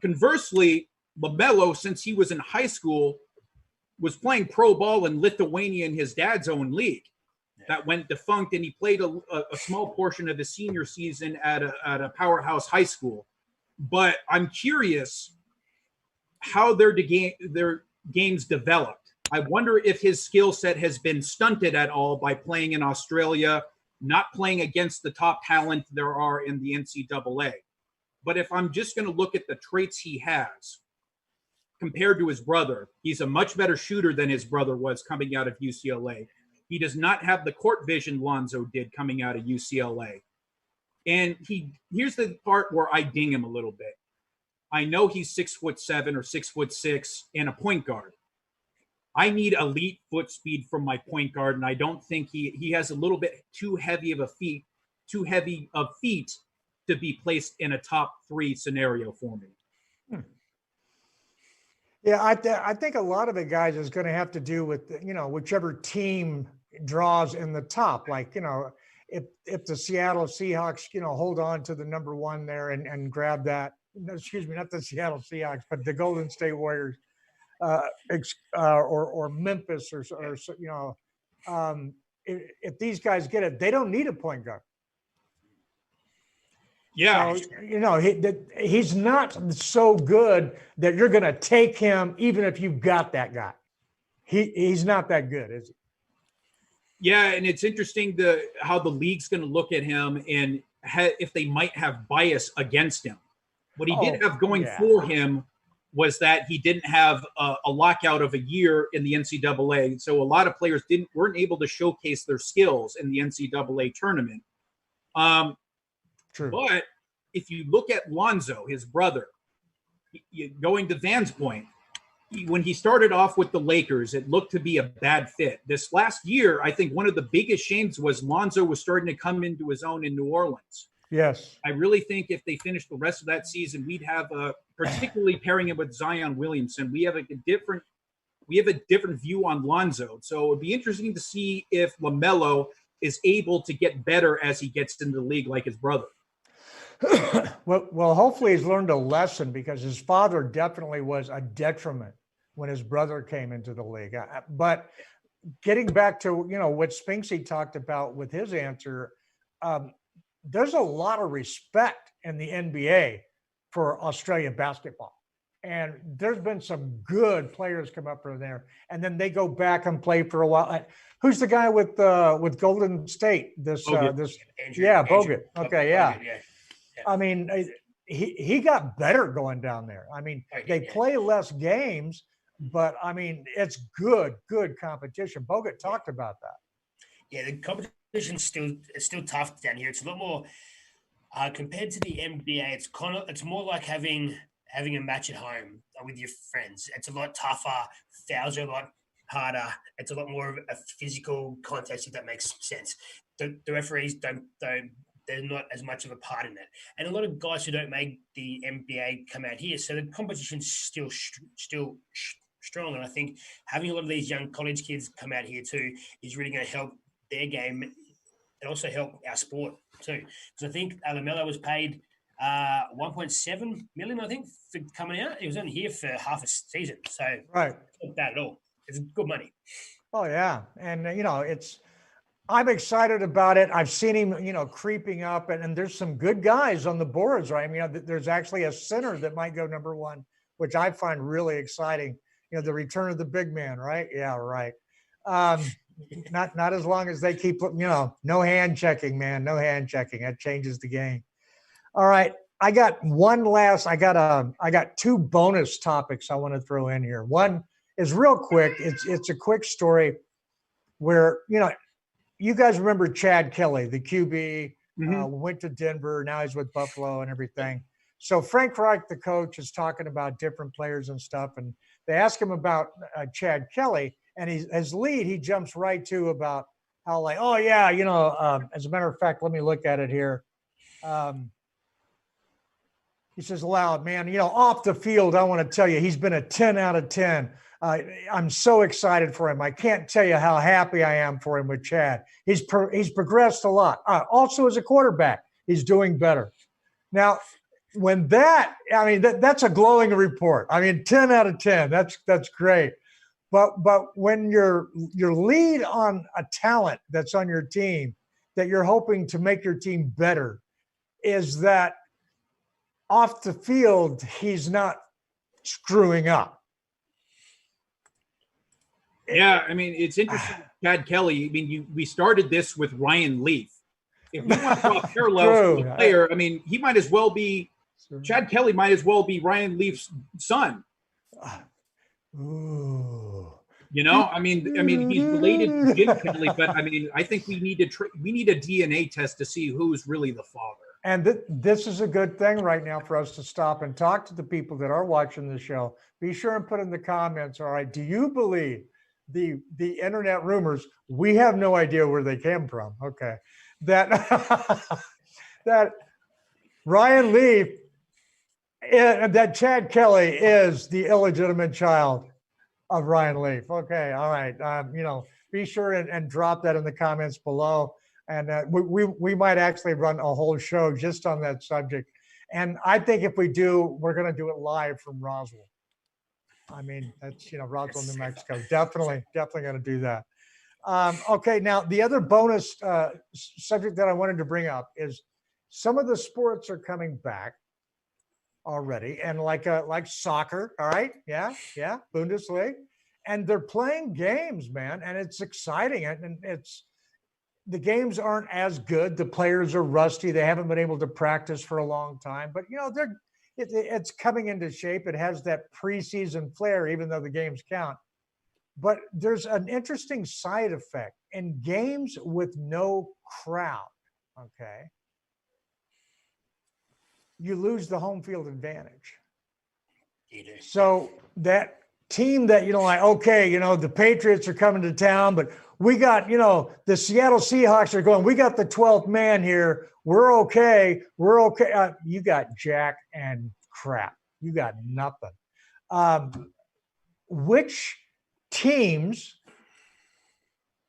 Speaker 3: Conversely, LaMelo, since he was in high school, was playing pro ball in Lithuania in his dad's own league. That went defunct, and he played a small portion of his senior season at a powerhouse high school. But I'm curious how their games developed. I wonder if his skill set has been stunted at all by playing in Australia, not playing against the top talent there are in the NCAA. But if I'm just going to look at the traits he has compared to his brother, he's a much better shooter than his brother was coming out of UCLA. He does not have the court vision Lonzo did coming out of UCLA. And here's the part where I ding him a little bit. I know he's 6'7" or 6'6" and a point guard. I need elite foot speed from my point guard, and I don't think he has a little bit too heavy of feet to be placed in a top 3 scenario for me.
Speaker 1: Yeah, I think a lot of it, guys, is going to have to do with, whichever team draws in the top. Like, if the Seattle Seahawks, hold on to the number 1 there and grab that. No, excuse me, not the Seattle Seahawks, but the Golden State Warriors, or Memphis, or if these guys get it, they don't need a point guard.
Speaker 3: Yeah.
Speaker 1: So, he's not so good that you're going to take him even if you've got that guy. He's not that good, is he?
Speaker 3: Yeah, and it's interesting how the league's going to look at him and if they might have bias against him. What he did have going for him was that he didn't have a lockout of a year in the NCAA. So a lot of players weren't able to showcase their skills in the NCAA tournament.
Speaker 1: True.
Speaker 3: But if you look at Lonzo, his brother, going to Van's point, when he started off with the Lakers, it looked to be a bad fit. This last year, I think one of the biggest shames was Lonzo was starting to come into his own in New Orleans.
Speaker 1: Yes.
Speaker 3: I really think if they finish the rest of that season, we'd have particularly pairing him with Zion Williamson. We have a different view on Lonzo. So it'd be interesting to see if LaMelo is able to get better as he gets into the league like his brother.
Speaker 1: Well, hopefully he's learned a lesson, because his father definitely was a detriment when his brother came into the league. But getting back to, what Spinksy talked about with his answer, there's a lot of respect in the NBA for Australian basketball. And there's been some good players come up from there, and then they go back and play for a while. Who's the guy with Golden State? Bogut. Okay, yeah. I mean, he got better going down there. I mean, they play less games, but I mean, it's good competition. Bogut talked about that.
Speaker 4: Yeah, the competition's still tough down here. It's a lot more compared to the NBA. It's more like having a match at home with your friends. It's a lot tougher. Fouls are a lot harder. It's a lot more of a physical contest, if that makes sense. The referees they're not as much of a part in that. And a lot of guys who don't make the NBA come out here. So the competition's still strong. And I think having a lot of these young college kids come out here too is really going to help their game and also help our sport too. Because I think LaMelo was paid $1.7 million, I think, for coming out. He was only here for half a season. So
Speaker 1: right.
Speaker 4: It's not bad at all. It's good money.
Speaker 1: Oh, yeah. And, I'm excited about it. I've seen him, creeping up, and there's some good guys on the boards, right? I mean, there's actually a center that might go number 1, which I find really exciting. The return of the big man, right? Yeah, right. Not as long as they keep, no hand checking, man, no hand checking. That changes the game. All right. I got 2 bonus topics I want to throw in here. One is real quick. It's a quick story where, you guys remember Chad Kelly, the QB, went to Denver. Now he's with Buffalo and everything. So Frank Reich, the coach, is talking about different players and stuff. And they ask him about Chad Kelly, and his lead, he jumps right to about how, like, oh yeah, as a matter of fact, let me look at it here. He says aloud, man, off the field, I want to tell you, he's been a 10 out of 10. I'm so excited for him. I can't tell you how happy I am for him with Chad. He's progressed a lot. Also, as a quarterback, he's doing better. Now, when that's a glowing report. I mean, 10 out of 10. That's great. But when your lead on a talent that's on your team that you're hoping to make your team better is that off the field, he's not screwing up.
Speaker 3: Yeah, I mean, it's interesting. Chad Kelly, I mean, we started this with Ryan Leaf. If we want to draw parallels to the player, I mean, he might as well be, Chad Kelly might as well be Ryan Leaf's son.
Speaker 1: Ooh.
Speaker 3: You know, I mean, he's related to Jim Kelly, but I mean, I think we need a DNA test to see who's really the father.
Speaker 1: And this is a good thing right now for us to stop and talk to the people that are watching the show. Be sure and put in the comments. All right, do you believe the internet rumors? We have no idea where they came from. Okay, that that Ryan Leaf, that Chad Kelly is the illegitimate child of Ryan Leaf. Okay, all right. Be sure and drop that in the comments below. And we might actually run a whole show just on that subject. And I think if we do, we're going to do it live from Roswell. I mean, that's, Roswell, New Mexico. Definitely going to do that. Okay, now the other bonus subject that I wanted to bring up is some of the sports are coming back already, and like soccer. All right, yeah, Bundesliga, and they're playing games, man, and it's exciting, and the games aren't as good. The players are rusty. They haven't been able to practice for a long time, but it's coming into shape. It has that preseason flair, even though the games count. But there's an interesting side effect in games with no crowd. Okay. You lose the home field advantage. So that team that, the Patriots are coming to town, but we got, the Seattle Seahawks are going, we got the 12th man here. We're okay. You got jack and crap. You got nothing. Which teams,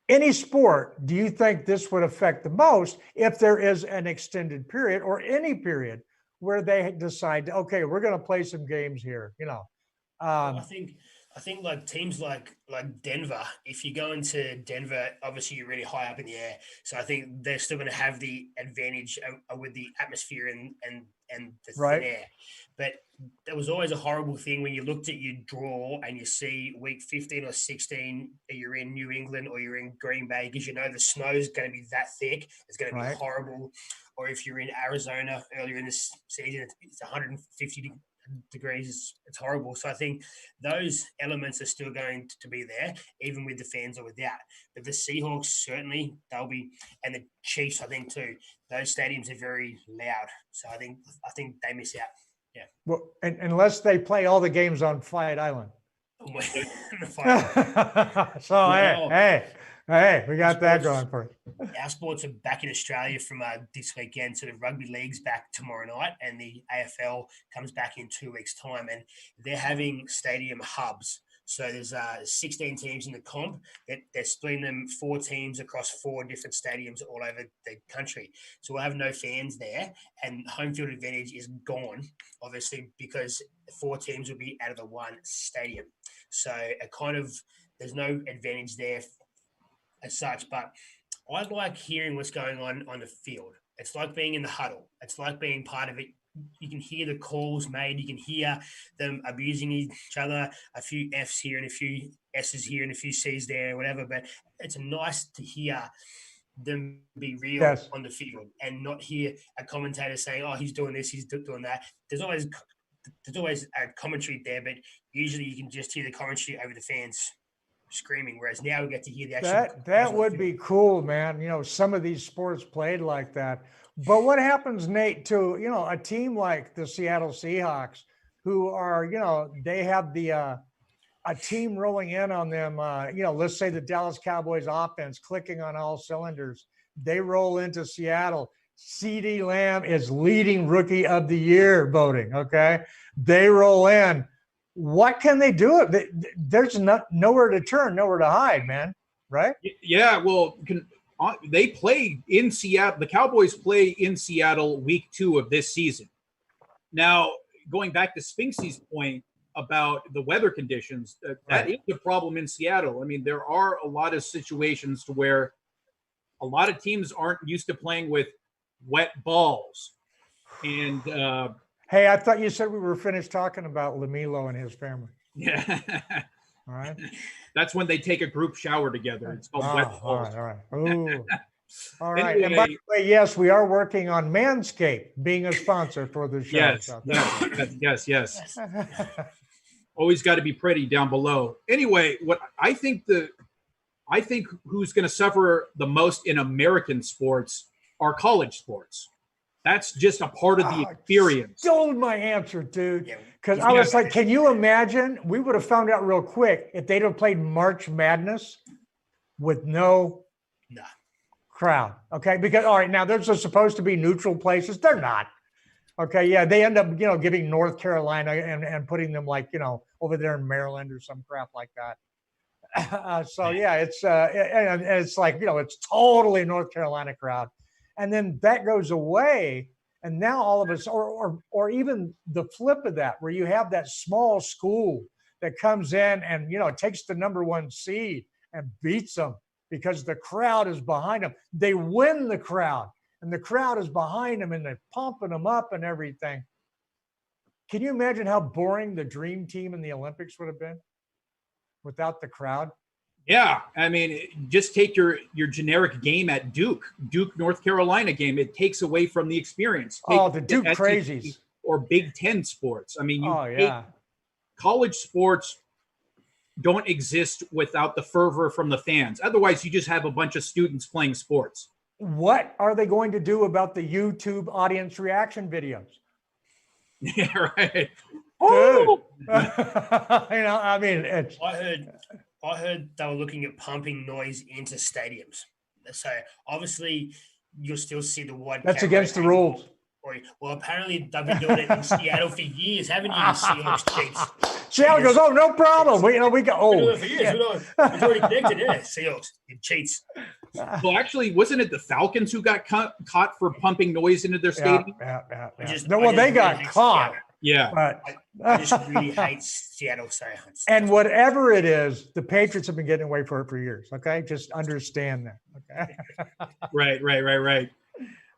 Speaker 1: any sport, do you think this would affect the most if there is an extended period or any period where they decide, okay, we're going to play some games here,
Speaker 4: I think like teams like Denver, if you go into Denver, obviously you're really high up in the air. So I think they're still going to have the advantage with the atmosphere and the thin air. But there was always a horrible thing when you looked at your draw and you see week 15 or 16, you're in New England or you're in Green Bay, because the snow is going to be that thick. It's going to be horrible. Or if you're in Arizona earlier in this season, it's 150 degrees. It's horrible. So I think those elements are still going to be there, even with the fans or without. But the Seahawks, certainly they'll be, and the Chiefs, I think too, those stadiums are very loud. So I think they miss out. Yeah.
Speaker 1: Well, unless they play all the games on Fight Island. So hey, we got that going for us.
Speaker 4: Our sports are back in Australia from this weekend. So the rugby league's back tomorrow night, and the AFL comes back in 2 weeks' time. And they're having stadium hubs. So there's 16 teams in the comp. They're splitting them 4 teams across 4 different stadiums all over the country. So we'll have no fans there, and home field advantage is gone, obviously, because 4 teams will be out of the 1 stadium. So there's no advantage there as such, but I like hearing what's going on the field. It's like being in the huddle. It's like being part of it. You can hear the calls made. You can hear them abusing each other, a few Fs here and a few S's here and a few C's there, whatever. But it's nice to hear them be real on the field and not hear a commentator saying, oh, he's doing this, he's doing that. There's always a commentary there, but usually you can just hear the commentary over the fans screaming, whereas now we get to hear the actual.
Speaker 1: That would be cool, man. Some of these sports played like that. But what happens, Nate, to a team like the Seattle Seahawks, who are they have a team rolling in on them, let's say the Dallas Cowboys offense clicking on all cylinders. They roll into Seattle. CeeDee Lamb is leading rookie of the year voting. Okay, they roll in. What can they do? There's nowhere to turn, nowhere to hide, man. Right?
Speaker 3: Yeah. Well, they play in Seattle. The Cowboys play in Seattle week 2 of this season. Now, going back to Spinks's point about the weather conditions, that is a problem in Seattle. I mean, there are a lot of situations to where a lot of teams aren't used to playing with wet balls. And
Speaker 1: Hey, I thought you said we were finished talking about Lamelo and his family.
Speaker 3: Yeah.
Speaker 1: All right.
Speaker 3: That's when they take a group shower together. It's called wet
Speaker 1: All
Speaker 3: balls.
Speaker 1: right. Ooh. All right. And
Speaker 3: Anyway,
Speaker 1: by the way, yes, we are working on Manscaped being a sponsor for the show.
Speaker 3: yes,
Speaker 1: So
Speaker 3: yes. Always got to be pretty down below. Anyway, what I think who's going to suffer the most in American sports are college sports. That's just a part of the experience.
Speaker 1: Stole my answer, dude. Because I was like, can you imagine? We would have found out real quick if they'd have played March Madness with no crowd. Okay. Because, all right, now there's supposed to be neutral places. They're not. Okay. Yeah. They end up, giving North Carolina and putting them like, over there in Maryland or some crap like that. So, yeah, it's and it's like, it's totally North Carolina crowd. And then that goes away. And now all of us, or even the flip of that, where you have that small school that comes in and, takes the number 1 seed and beats them because the crowd is behind them. They win the crowd and the crowd is behind them and they're pumping them up and everything. Can you imagine how boring the dream team in the Olympics would have been without the crowd?
Speaker 3: Yeah, I mean, just take your generic game at Duke, North Carolina game. It takes away from the experience. Take
Speaker 1: the Duke crazies
Speaker 3: or Big Ten sports. I mean,
Speaker 1: yeah.
Speaker 3: College sports don't exist without the fervor from the fans. Otherwise, you just have a bunch of students playing sports.
Speaker 1: What are they going to do about the YouTube audience reaction videos?
Speaker 3: Yeah, right.
Speaker 1: Dude. I mean, it's.
Speaker 4: I heard they were looking at pumping noise into stadiums. So obviously you'll still see the wide.
Speaker 1: That's against the rules.
Speaker 4: Well, apparently they've been doing it in Seattle for years, haven't you? Seahawks cheats.
Speaker 1: Seattle goes, oh, no problem. We go, oh.
Speaker 4: For years. It's already connected. Yeah, Seahawks, it cheats.
Speaker 3: Well, actually, wasn't it the Falcons who got caught for pumping noise into their stadium?
Speaker 1: Yeah.
Speaker 4: They
Speaker 1: got caught.
Speaker 4: Seattle.
Speaker 3: Yeah.
Speaker 1: But
Speaker 4: I just really hate Seattle Seahawks.
Speaker 1: And whatever it is, the Patriots have been getting away for it for years. Okay. Just understand that. Okay.
Speaker 3: Right.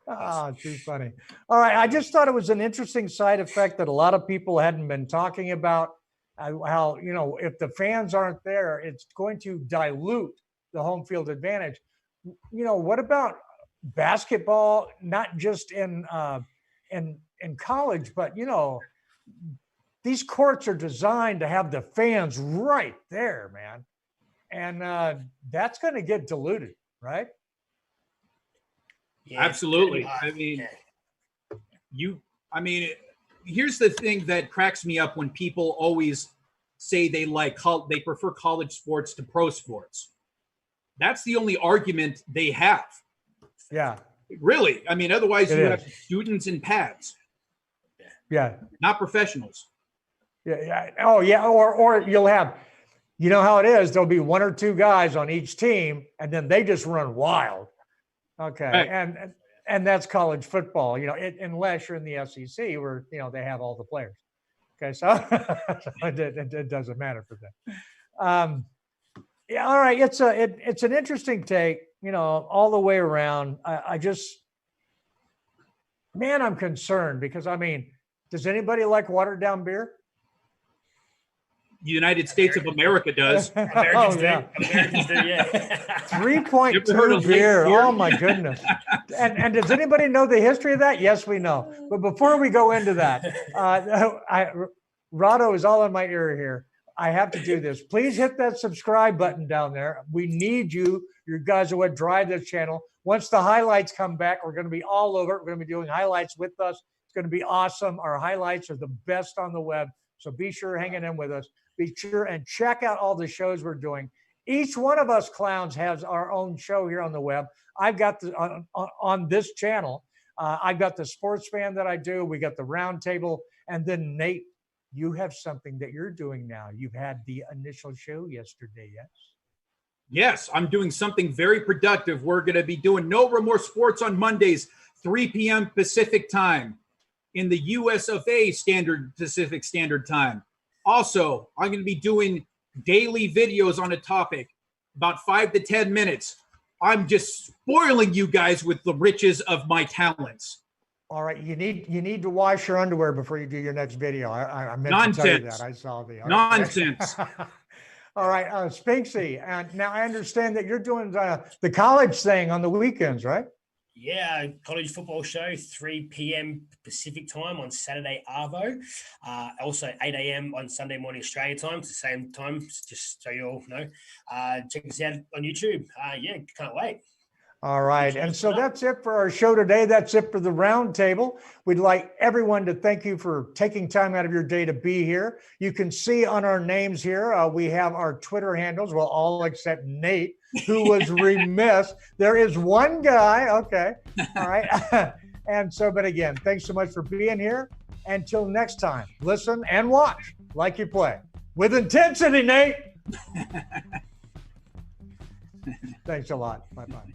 Speaker 1: Oh, too funny. All right. I just thought it was an interesting side effect that a lot of people hadn't been talking about. How, if the fans aren't there, it's going to dilute the home field advantage. What about basketball? Not just in college, but these courts are designed to have the fans right there, man, and that's going to get diluted, right?
Speaker 3: Yeah, absolutely. I mean, here's the thing that cracks me up when people always say they prefer college sports to pro sports. That's the only argument they have.
Speaker 1: Yeah.
Speaker 3: Really. I mean, otherwise you have students in pads.
Speaker 1: Yeah.
Speaker 3: Not professionals.
Speaker 1: Yeah. Oh, yeah. Or you'll have, how it is. There'll be 1 or 2 guys on each team, and then they just run wild. Okay. Right. And that's college football, unless you're in the SEC where, they have all the players. Okay. So it doesn't matter for them. Yeah. All right. It's an interesting take, all the way around. I'm concerned because, does anybody like watered down beer?
Speaker 3: The United States of America does.
Speaker 4: Americans do, yeah.
Speaker 1: 3.2 beer. Oh, my goodness. And does anybody know the history of that? Yes, we know. But before we go into that, Rado is all in my ear here. I have to do this. Please hit that subscribe button down there. We need you. You guys are what drive this channel. Once the highlights come back, we're going to be all over it. We're going to be doing highlights with us. It's going to be awesome. Our highlights are the best on the web. So be sure hanging in with us. Be sure and check out all the shows we're doing. Each one of us clowns has our own show here on the web. I've got on this channel. I've got the sports fan that I do. We got the RoundTable. And then Nate, you have something that you're doing now. You've had the initial show yesterday, yes?
Speaker 3: Yes, I'm doing something very productive. We're going to be doing No Remorse Sports on Mondays, 3 p.m. Pacific time in the US of A Pacific Standard Time. Also, I'm going to be doing daily videos on a topic, about 5 to 10 minutes. I'm just spoiling you guys with the riches of my talents.
Speaker 1: All right, you need to wash your underwear before you do your next video. I meant to tell you that. I saw the
Speaker 3: Nonsense.
Speaker 1: All right, Spinksy, and now I understand that you're doing the college thing on the weekends, right?
Speaker 4: Yeah, college football show, 3 p.m. Pacific time on Saturday Arvo. Also 8 a.m. on Sunday morning Australia time. It's the same time, just so you all know. Check us out on YouTube. Yeah, can't wait.
Speaker 1: All right. And so that's it for our show today. That's it for the roundtable. We'd like everyone to thank you for taking time out of your day to be here. You can see on our names here, we have our Twitter handles, well, all except Nate, who was remiss. There is one guy. Okay. All right. And so, but again, thanks so much for being here. Until next time, listen and watch like you play with intensity, Nate. Thanks a lot. Bye-bye.